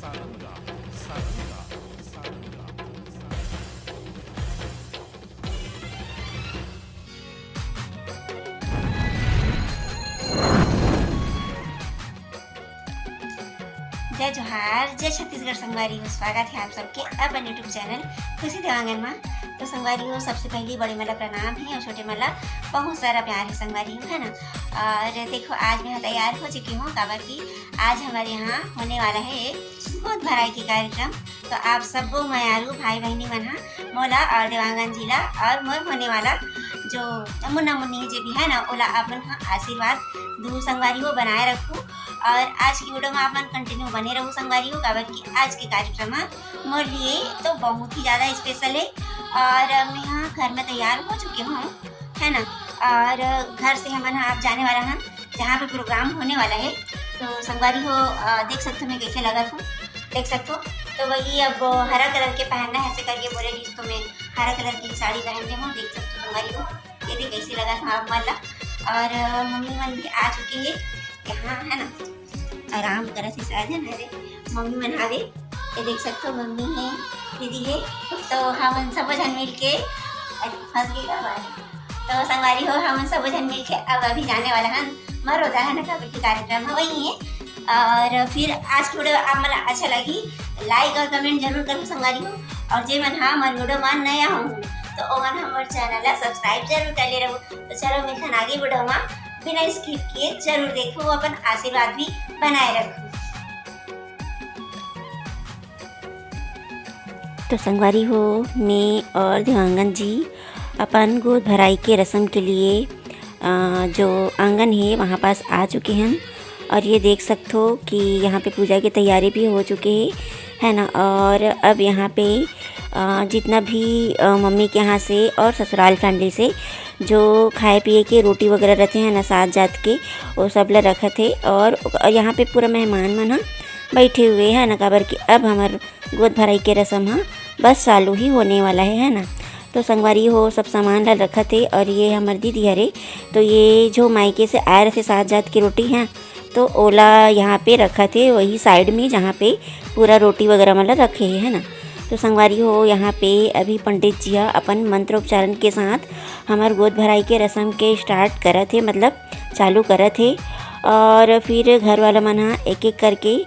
सारंगा सारंगा सारंगा जय जोहार, जय छत्तीसगढ़ संगवारी हो। स्वागत है आप सबके अपन यूट्यूब चैनल खुशी देवांगन में। तो संगवारी हो, सबसे पहले बड़े मला प्रणाम है और छोटे मला बहुत सारा प्यार है संगवारी हो, है ना। और देखो आज मैं तैयार हो चुकी हूँ काबर की आज हमारे यहाँ होने वाला है गोद भराई के कार्यक्रम। तो आप सब मयारू भाई बहनी मन मोला और देवांगन जिला और मोर होने वाला जो मुन्ना मुन्नी जो भी है ना ओला आप मन आशीर्वाद दू संगवारी हो बनाए रखूँ। और आज की वीडियो में आप मन कंटिन्यू बने रहूँ संगवारी हो, काबर की आज के कार्यक्रम मोर लिए तो बहुत ही ज़्यादा स्पेशल है। और मैं यहाँ घर में तैयार हो चुकी हूँ, है ना। और घर से हम आप जाने वाला हैं जहाँ पे प्रोग्राम होने वाला है। तो संगवारी हो देख सकते हो मैं कैसे लगा था, देख सकते हो। तो वही अब हरा कलर के पहनना है, ऐसे करके बोले जिस तो मैं हरा कलर की साड़ी पहनते हूँ, देख सकते हो संगवारी हो। ये देख कैसे लगा था आप मला। और मम्मी मन भी आ चुकी है यहाँ, है ना। आराम करे से शायद है मेरे मम्मी मन आवे, ये देख सकते हो मम्मी है, दीदी है। तो हम सब जन मिल के फंस गए का। तो संगवारी हो हम सब जन मिल के अब अभी जाने वाला है मरोदा, है ना, काबर की कार्यक्रम है वही है। और फिर आज की वीडियो आप मला अच्छा लगी लाइक और कमेंट जरूर करूँ संगवारी हो। और जे मन हाँ मन वीडियो मन नया हूँ तो ओमन हमारे चैनल सब्सक्राइब जरूर कर ले रहूँ। तो चलो मिलथन आगे वीडियो में बिना स्किप किए जरूर देखो, अपन आशीर्वाद भी बनाए रखो। तो संगवारी हो मैं और देवांगन जी अपन गोद भराई के रस्म के लिए जो आंगन है वहाँ पास आ चुके हैं। और ये देख सकते हो कि यहाँ पे पूजा की तैयारी भी हो चुकी है ना। और अब यहाँ पे जितना भी मम्मी के यहाँ से और ससुराल फैमिली से जो खाए पिए के रोटी वगैरह रहते हैं ना साथ जात के वो सब ला रखे थे। और यहाँ पे पूरा मेहमान मन बैठे हुए हैं ना, काबर कि अब हमार गोद भराई के रस्म बस चालू ही होने वाला है ना। तो संगवारी हो सब सामान ला रखा थे। और ये हमार दीदी हरे, तो ये जो मायके से आए रहे साथ जात की रोटी हैं तो ओला यहाँ पे रखा थे वही साइड में जहाँ पे पूरा रोटी वगैरह मतलब रखे है ना। तो संगवारी हो यहाँ पे अभी पंडित जी अपन मंत्रोच्चारण के साथ हमार गोद भराई के रस्म के स्टार्ट करा थे, मतलब चालू करा थे। और फिर घर वाला मन एक एक करके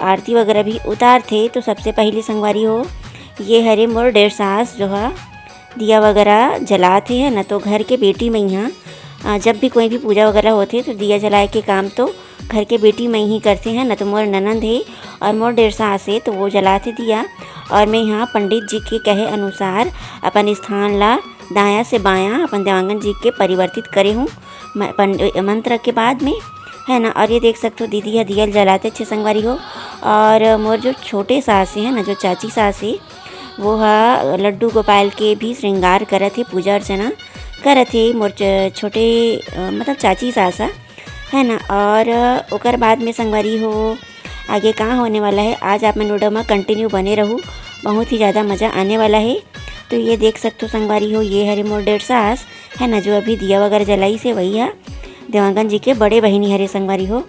आरती वगैरह भी उतार थे। तो सबसे पहले संगवारी हो ये हरे मोर डेढ़ सास जो है दिया वगैरह जलाते हैं ना। तो घर के बेटी में यहाँ जब भी कोई भी पूजा वगैरह होते तो दिया जलाए के काम तो घर के बेटी में ही करते हैं ना। तो मोर ननंद है और मोर डेढ़ सास है तो वो जलाते दिया। और मैं यहाँ पंडित जी के कहे अनुसार अपन स्थान ला दायां से बायां अपन देवांगन जी के परिवर्तित करे हूँ मंत्र के बाद में, है ना। और ये देख सकते हो दीदी है दिया जलाते अच्छे संगवारी हो। और मोर जो छोटे सास है ना, जो चाची सास है वो लड्डू गोपाल के भी श्रृंगार करे थे, पूजा अर्चना करे थे मोर छोटे मतलब चाची सास है ना। और ओकर बाद में संगवारी हो आगे कहाँ होने वाला है आज आप वीडियो में कंटिन्यू बने रहूँ, बहुत ही ज़्यादा मज़ा आने वाला है। तो ये देख सकते हो संगवारी हो ये हरे मोर डेढ़ सास है ना, जो अभी दिया वगैरह जलाई से वही है देवांगन जी के बड़े बहिनी हरे संगवारी हो।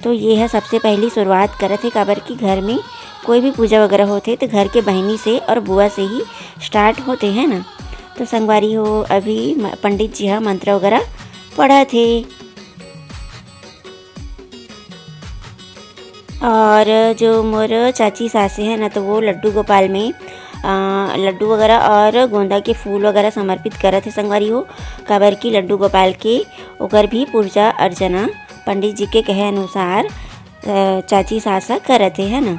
तो ये है सबसे पहली शुरुआत करे थे, काबर की घर में कोई भी पूजा वगैरह होते तो घर के बहनी से और बुआ से ही स्टार्ट होते हैं ना। तो संगवारी हो अभी पंडित जी मंत्र वगैरह पढ़ा थे। और जो मोर चाची सासे है ना तो वो लड्डू गोपाल में लड्डू वगैरह और गोंदा के फूल वगैरह समर्पित करे थे संगवारी हो, काबर की लड्डू गोपाल के ओकर भी पूजा अर्चना पंडित जी के कहे अनुसार चाची सासा करे थे, है ना।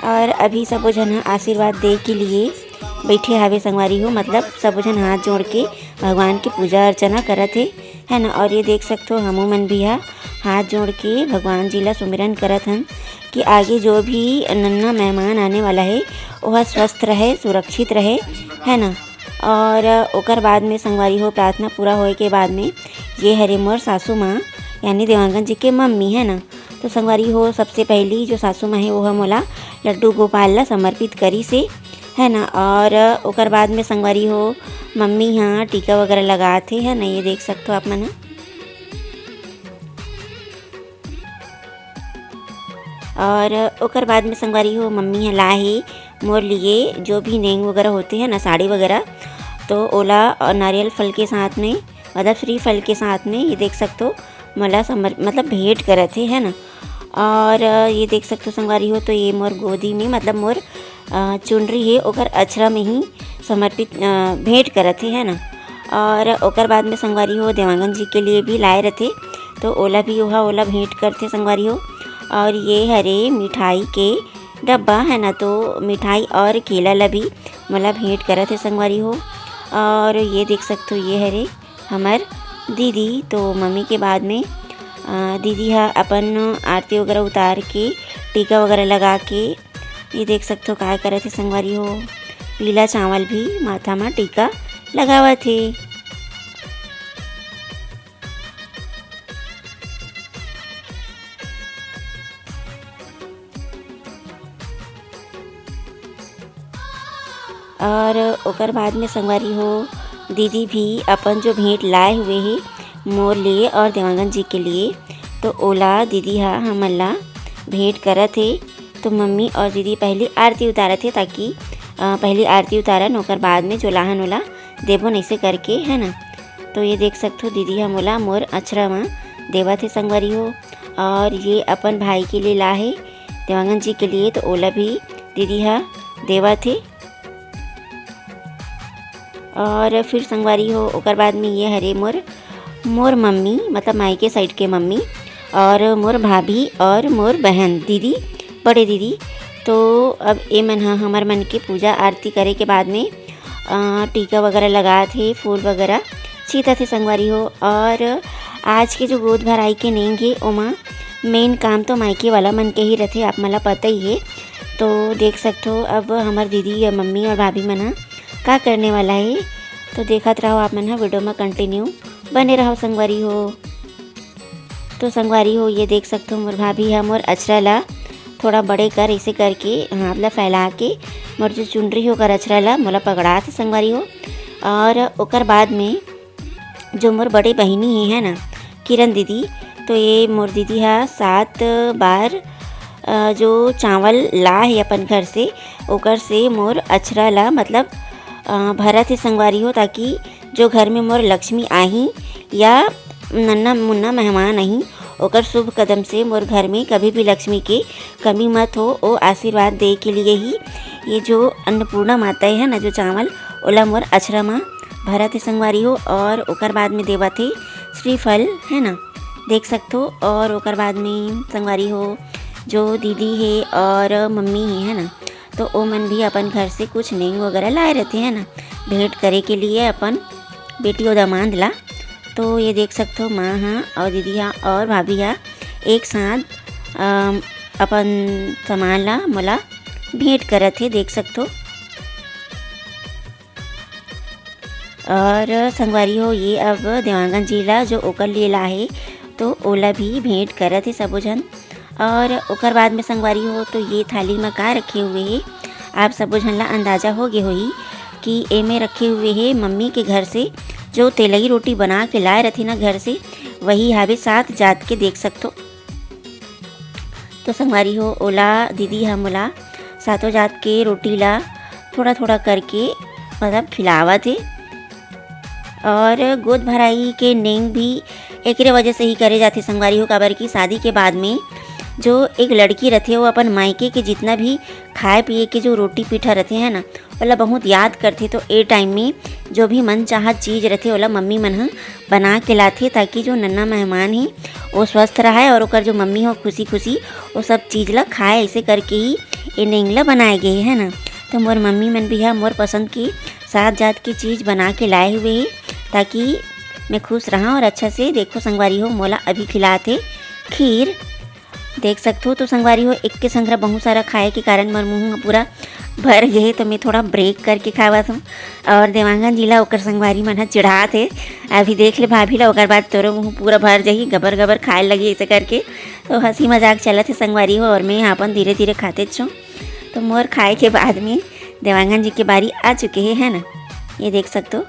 और अभी सब जन आशीर्वाद दे के लिए बैठे हावे संगवारी हो, मतलब सब जन हाथ जोड़ के भगवान की पूजा अर्चना करत थे, है ना। और ये देख सकते हो हमू मन भी हाथ जोड़ के भगवान जी ला सुमिरन करत हन कि आगे जो भी नन्ना मेहमान आने वाला है वह स्वस्थ रहे, सुरक्षित रहे, है ना। और ओकर बाद में संगवारी हो प्रार्थना पूरा होए के बाद में ये हरे मोर सासू माँ यानी देवांगन जी के मम्मी, है ना। तो संगवारी हो सबसे पहली जो सासू माँ है वो मोला लड्डू गोपाल ला समर्पित करी से, है ना। और ओकर बाद में संगवारी हो मम्मी यहाँ टीका वगैरह लगाते हैं ना, ये देख सकते हो आप मन। और ओकर बाद में संगवारी हो मम्मी ह लाहे मोर लिए जो भी नेंग वगैरह होते हैं ना, साड़ी वगैरह, तो ओला और नारियल फल के साथ में, मतलब श्रीफल के साथ में ये देख सकते हो मला मतलब भेंट करे थे, है ना। और ये देख सकते हो संगवारी हो, तो ये मोर गोदी में मतलब मोर चुनरी है ओकर अछरा में ही समर्पित भेंट करे थे, है ना। और ओकर बाद में संगवारी हो देवांगन जी के लिए भी लाए रहते, तो ओला भी ओला भेंट करते संगवारी हो। और ये हरे मिठाई के डब्बा है ना, तो मिठाई और केला ला भी मला भेंट करे थे संगवारी हो। और ये देख सकते हो ये हरे हमार दीदी, तो मम्मी के बाद में दीदी हा अपन आरती वगैरह उतार के टीका वगैरह लगा के, ये देख सकते हो काय करे थे संगवारी हो, पीला चावल भी माथा में टीका लगावा थे। और ओकर बाद में संगवारी हो दीदी भी अपन जो भेंट लाए हुए है मोर लिए और देवांगन जी के लिए, तो ओला दीदी हा हमला भेंट करे थे। तो मम्मी और दीदी पहले आरती उतारे थे, ताकि पहले आरती उतारन ओकर बाद में जो लाहन ओला देबो ऐसे करके, है ना। तो ये देख सकते हो दीदी हा मोला मोर अछरा में देवा थे संगवारी हो। और ये अपन भाई के लिए लाहे देवांगन जी के लिए, तो ओला भी दीदी हा देवा थे। और फिर संगवारी हो ओकर बाद में ये हरे मोर मम्मी मतलब मायके साइड के मम्मी और मोर भाभी और मोर बहन दीदी, बड़े दीदी, तो अब ये मन हमार मन के पूजा आरती करे के बाद में टीका वगैरह लगा थे, फूल वगैरह छीता थे संगवारी हो। और आज के जो गोद भराई के नेंग है ओमा मेन काम तो मायके वाला मन के ही रहते, आप मला पता ही है। तो देख सकते हो अब हमार दीदी या मम्मी और भाभी मन का करने वाला है, तो देखत रहो आप मन वीडियो में कंटिन्यू बने रहो संगवारी हो। तो संगवारी हो ये देख सकते हो मोर भाभी है मोर अछरा ला थोड़ा बड़े कर ऐसे करके हाथ ला फैला के मोर जो चुनरी होकर अछरा ला मोला पकड़ा थे संगवारी हो। और ओकर बाद में जो मोर बड़े बहिनी है ना किरण दीदी, तो ये मोर दीदी हा 7 बार जो चावल ला है अपन घर से ओकर से मोर अछरा ला मतलब भरत है संगवारी हो, ताकि जो घर में मोर लक्ष्मी आही या नन्ना मुन्ना मेहमान आही ओकर शुभ कदम से मोर घर में कभी भी लक्ष्मी के कमी मत हो, ओ आशीर्वाद दे के लिए ही ये जो अन्नपूर्णा माता है ना जो चावल ओला मोर अछरा में भरत है संगवारी हो। और ओकर बाद में देवा थे श्रीफल, है ना, देख सकते हो। और ओकर बाद में संगवारी हो जो दीदी है और मम्मी है ना, तो ओ मन भी अपन घर से कुछ नेंग वगैरह लाए रहते हैं ना भेंट करे के लिए अपन बेटी और दामाद ला। तो ये देख सकते हो माँ हाँ और दीदी हाँ और भाभी हाँ एक साथ अपन सामान ला मोला भेंट करे थे, देख सकते हो। और संगवारी हो ये अब देवांगन जी ला जो ओकर लिए ला है, तो ओला भी भेंट करे थे सबो जन। और ओकर बाद में संगवारी हो तो ये थाली में का रखे हुए है, आप सबो झन ला अंदाज़ा हो गए होही कि ए में रखे हुए है मम्मी के घर से जो तेलई रोटी बना के लाए रहती ना घर से, वही हावे 7 जात के, देख सकते हो। तो संगवारी हो ओला दीदी हम ओला 7 जात के रोटी ला थोड़ा थोड़ा करके मतलब खिलावा थे। और गोद भराई के नेंग भी एक वजह से ही करे जाते संगवारी हो, काबर की शादी के बाद में जो एक लड़की रहती है वो अपन मायके के जितना भी खाए पिए के जो रोटी पीठा रहते हैं ना ओला बहुत याद करते, तो ए टाइम में जो भी मन चाहत चीज़ रहते ओला मम्मी मन बना के लाते, ताकि जो नन्ना मेहमान ही वो स्वस्थ रहे और ओकर जो मम्मी हो खुशी खुशी वो सब चीज़ ला खाए, ऐसे करके ही ये नेंगला बनाए गए है ना। तो मोर मम्मी मन भी है मोर पसंद की 7 जात की चीज़ बना के लाए हुए है, ताकि मैं खुश रहा। और अच्छा से देखो संगवारी हो मोला अभी खिलाते खीर, देख सकते हो। तो संगवारी हो एक के संग बहुत सारा खाए के कारण मोर मुँह पूरा भर गए, तो मैं थोड़ा ब्रेक करके खावत हूँ। और देवांगन जी ला ओकर संगवारी मन चिढ़ा थे, अभी देख ले भाभी ला ओकर बाद तोरो मुँह पूरा भर जाही, गबर गबर खाए लगी ऐसे करके। तो हंसी मजाक चलत है संगवारी हो और मैं अपन धीरे धीरे खाते छूँ। तो मोर खाए के बाद में देवांगन जी की बारी आ चुके है ना, ये देख सकते हो।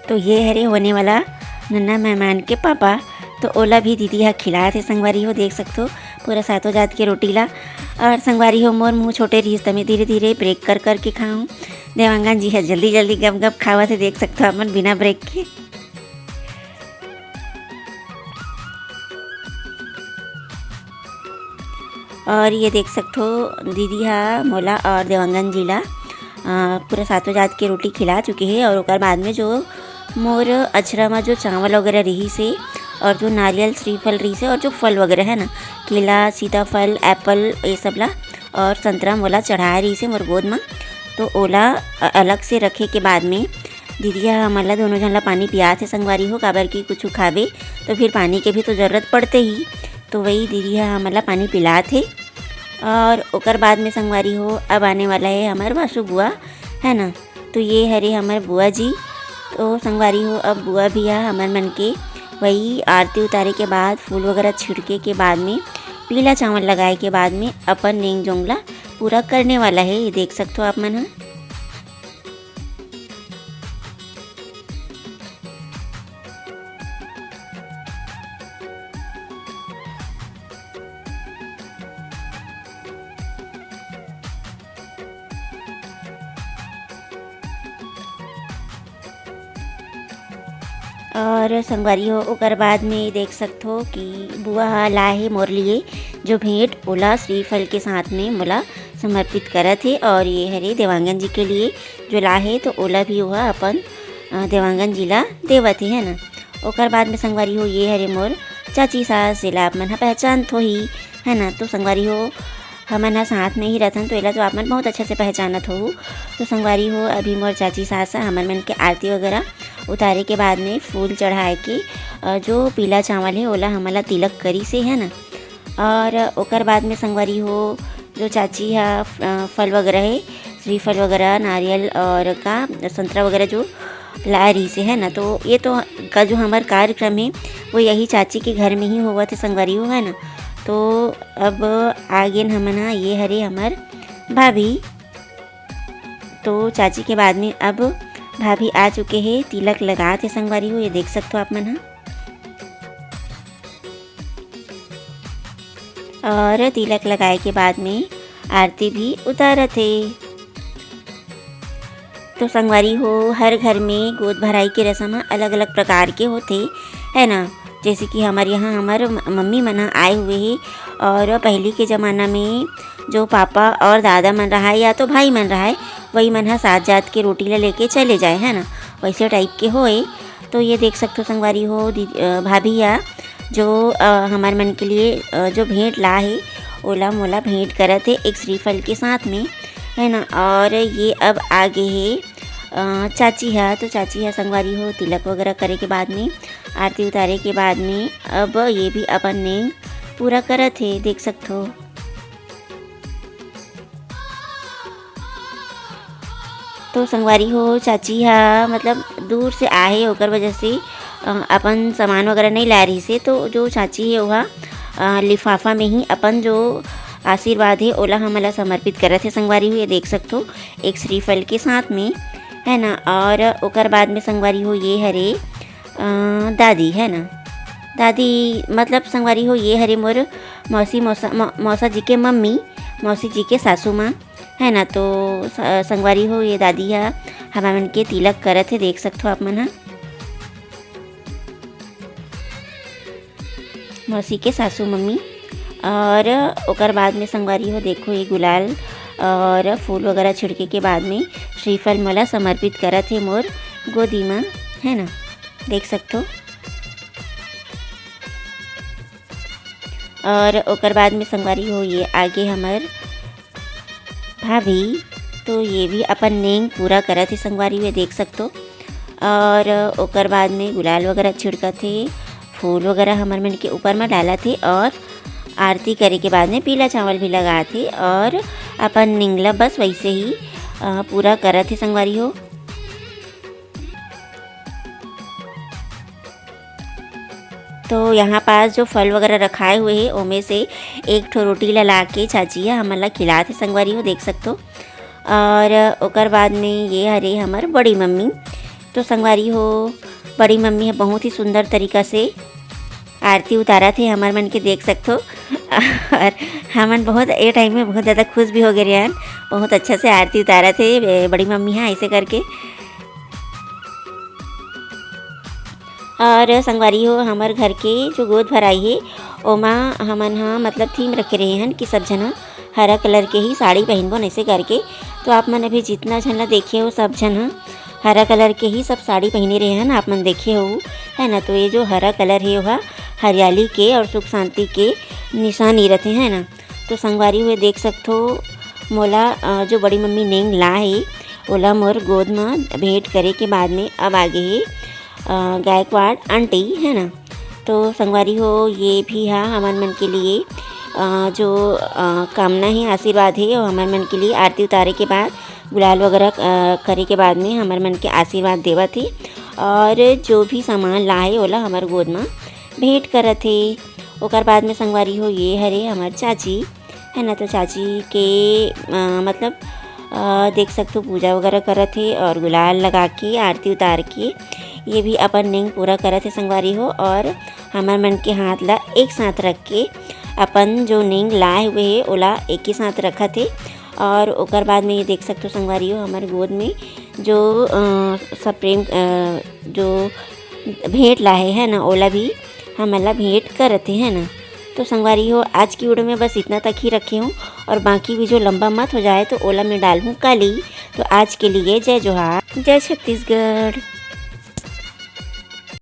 तो ये हरे होने वाला नन्ना मेहमान के पापा तो ओला भी दीदी हा खिलाए थे संगवारी हो, देख सकते हो पूरा सातों जात के रोटी ला। और संगवारी हो मोर मुँह छोटे रहीस तमें धीरे धीरे ब्रेक कर कर के खाऊँ। देवांगन जी है जल्दी जल्दी गप गप खावा थे, देख सकते हो अपन बिना ब्रेक के। और ये देख सकते हो दीदी हा मोला और देवांगन जी ला पूरा सातों जात के रोटी खिला चुके हैं। और ओकर बाद में जो मोर अचरा में जो चावल वगैरह रही से और जो नारियल श्रीफल रही से और जो फल वगैरह है ना, केला सीताफल एप्पल ये सब ला और संतरा मोला चढ़ाए रही से मोर गोद में। तो ओला अलग से रखे के बाद में दीदी हमला दोनों जन ला पानी पिया थे संगवारी हो, काबर की कुछ खावे तो फिर पानी के भी तो ज़रूरत पड़ते ही। तो वही दीदी हमला पानी पिला थे। और ओकर बाद में संगवारी हो अब आने वाला है हमार वासु बुआ, है ना। तो ये हरे हमार बुआ जी। तो संगवारी हो अब बुआ भी है हमार मन के वही आरती उतारे के बाद फूल वगैरह छिड़के के बाद में पीला चावल लगाए के बाद में अपन नेंग जोंगला पूरा करने वाला है। ये देख सकते हो आप मन। और संगवारी हो ओकर बाद में देख सकते हो कि बुआ लाहे मोर लिए जो भेंट ओला श्रीफल के साथ में मोला समर्पित करत है। और ये हरे देवांगन जी के लिए जो लाहे तो ओला भी हुआ अपन देवांगन जी ला देवत है ना। ओकर बाद में संगवारी हो ये हरे मोर चाची सास जिला आप मन पहचान तो ही, है ना। तो संगवारी हो हमन साथ में ही रहथन तो एला तो आप मन बहुत अच्छे से पहचानत हो। तो संगवारी हो अभी मोर चाची सास हमन मन के आरती वगैरह उतारे के बाद में फूल चढ़ाए के जो पीला चावल है ओला हमला तिलक करी से, है ना। और ओकर बाद में संगवारी हो जो चाची है फल वगैरह है श्रीफल वगैरह नारियल और का संतरा वगैरह जो ला रही से, है ना। तो ये तो का जो हमार कार्यक्रम है वो यही चाची के घर में ही हुआ थे संगवारी हो, है ना। तो अब आगे हमन ये हरे हमार भाभी। तो चाची के बाद में अब भाभी आ चुके हैं तिलक लगा थे संगवारी हो, ये देख सकते हो आप मन। और तिलक लगाए के बाद में आरती भी उतारे थे। तो संगवारी हो हर घर में गोद भराई के रस्म अलग अलग प्रकार के होते, है ना। जैसे कि हमारे यहाँ हमारे मम्मी मन आए हुए हैं और पहले के ज़माना में जो पापा और दादा मन रहा है या तो भाई मन रहा है वही मन सात जात के रोटी ला लेके चले जाए, है ना, वैसे टाइप के होए। तो ये देख सकते हो संगवारी हो भाभी या जो हमारे मन के लिए जो भेंट ला है ओला मोला भेंट करत है एक श्रीफल के साथ में, है ना। और ये अब आगे है चाची है। तो चाची है संगवारी हो तिलक वगैरह करे के बाद में आरती उतारे के बाद में अब ये भी अपन ने पूरा करत है, देख सकते हो। तो संगवारी हो चाची हा मतलब दूर से आए ओकर वजह से अपन सामान वगैरह नहीं ला रही से। तो जो चाची है वह लिफाफा में ही अपन जो आशीर्वाद है ओला हमला समर्पित करत है संगवारी हो, ये देख सकते हो एक श्रीफल के साथ में, है ना। और ओकर बाद में संगवारी हो ये हरे दादी, है ना। दादी मतलब संगवारी हो ये हरे मोर मौसी मौसा जी के मम्मी मौसी जी के सासू माँ, है ना। तो संगवारी हो ये दादी है हमारे मन के तिलक करत है, देख सकते हो आप मन। मौसी के सासू मम्मी। और ओकर बाद में संगवारी हो देखो ये गुलाल और फूल वगैरह छिड़के के बाद में श्रीफल मोला समर्पित करत है मोर गोदी में, है ना, देख सकते हो। और ओकर बाद में संगवारी हो ये आगे हमार भाभी। तो ये भी अपन नेंग पूरा करत है संगवारी हो, देख सकते हो। और ओकर बाद में गुलाल वगैरह छिड़का थे फूल वगैरह हमार मन के ऊपर में डाला थे और आरती करे के बाद में पीला चावल भी लगा थे और अपन निंगला बस वैसे ही पूरा करत है संगवारी हो। तो यहाँ पास जो फल वगैरह रखाए हुए हैं उनमें से एक ठो रोटी ला के चाची हमला खिलाते संगवारी हो, देख सकते हो। और ओकर बाद में ये हरे हमार बड़ी मम्मी। तो संगवारी हो बड़ी मम्मी है बहुत ही सुंदर तरीका से आरती उतारा थे हमार मन के देख सकते हो। और हमन बहुत ए टाइम में बहुत ज़्यादा खुश भी हो गए रहन, बहुत अच्छा से आरती उतारा थे बड़ी मम्मी हाँ ऐसे करके। और संगवारी हो हमार घर के जो गोद भराई है ओमा हमन हाँ मतलब थीम रखे रहे हैं कि सब जन हरा कलर के ही साड़ी पहनबो ऐसे करके। तो आप मन अभी जितना झन ला देखे हो सब जन हरा कलर के ही सब साड़ी पहने रहे हैं आप मन देखे हो है ना। तो ये जो हरा कलर है वह हरियाली के और सुख शांति के निशानी रहते हैं ना। तो संगवारी हुए देख सकते हो मोला जो बड़ी मम्मी नेंग ला है ओला मोर गोद में भेंट करे के बाद में अब आगे है गायकवाड़ आंटी है ना। तो संगवारी हो ये भी है हमारे मन के लिए जो कामना है आशीर्वाद है और हमारे मन के लिए आरती उतारे के बाद गुलाल वगैरह करे के बाद में हमारे मन के आशीर्वाद देवा थे। और जो भी सामान लाए ओला हमारे गोद में भेंट करत थे। ओकर बाद में संगवारी हो ये हरे हमार चाची है ना। तो चाची के मतलब देख सकते हो पूजा वगैरह करत थे और गुलाल लगा के आरती उतार के ये भी अपन नेंग पूरा करत थे संगवारी हो। और हमार मन के हाथ ला एक साथ रख के अपन जो नेंग लाए हुए है ओला एक ही साथ रखा थे। और ओकर बाद में ये देख सकते हो संगवारी हो हमारे गोद में जो सब प्रेम जो भेंट लाए है ना ओला भी हमला भेंट करते हैं ना। तो संगवारी हो आज की वीडियो में बस इतना तक ही रखे हूँ और बाकी भी जो लंबा मत हो जाए तो ओला में डाल हूँ काली। तो आज के लिए जय जोहार, जय छत्तीसगढ़।